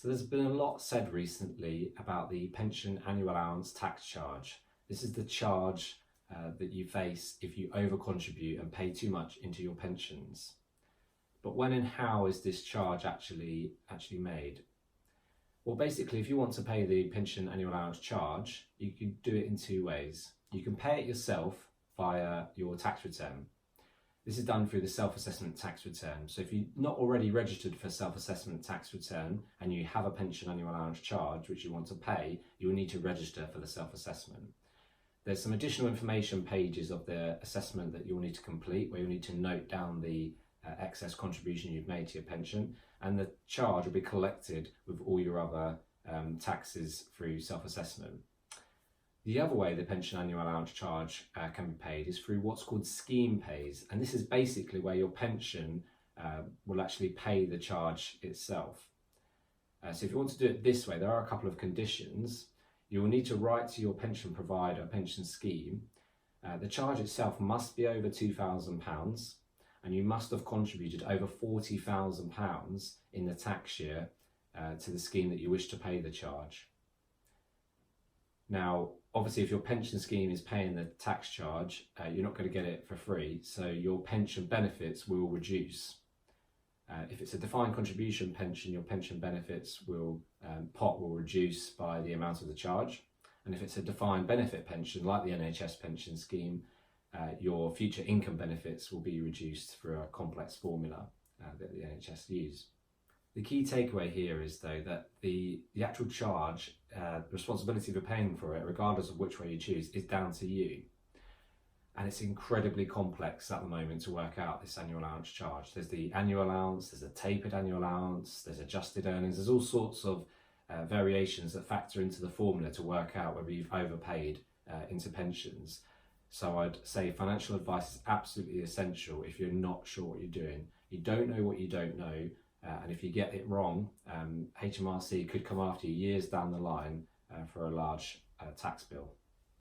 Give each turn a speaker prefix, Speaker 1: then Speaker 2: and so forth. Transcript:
Speaker 1: So there's been a lot said recently about the Pension Annual Allowance tax charge. This is the charge that you face if you over-contribute and pay too much into your pensions. But when and how is this charge actually made? Well, basically, if you want to pay the Pension Annual Allowance charge, you can do it in two ways. You can pay it yourself via your tax return. This is done through the self-assessment tax return. So if you're not already registered for self-assessment tax return and you have a pension annual allowance charge which you want to pay, you will need to register for the self-assessment. There's some additional information pages of the assessment that you'll need to complete, where you'll need to note down the excess contribution you've made to your pension, and the charge will be collected with all your other taxes through self-assessment. The other way the pension annual allowance charge can be paid is through what's called scheme pays, and this is basically where your pension will actually pay the charge itself. So if you want to do it this way, there are a couple of conditions. You will need to write to your pension provider, pension scheme. The charge itself must be over £2,000, and you must have contributed over £40,000 in the tax year to the scheme that you wish to pay the charge. Now, obviously, if your pension scheme is paying the tax charge, you're not going to get it for free, so your pension benefits will reduce. If it's a defined contribution pension, your pension benefits pot will reduce by the amount of the charge. And if it's a defined benefit pension, like the NHS pension scheme, your future income benefits will be reduced through a complex formula that the NHS use. The key takeaway here is, though, that the actual charge, the responsibility for paying for it, regardless of which way you choose, is down to you. And it's incredibly complex at the moment to work out this annual allowance charge. There's the annual allowance, there's a tapered annual allowance, there's adjusted earnings, there's all sorts of variations that factor into the formula to work out whether you've overpaid into pensions. So I'd say financial advice is absolutely essential if you're not sure what you're doing. You don't know what you don't know, and if you get it wrong, HMRC could come after you years down the line for a large tax bill.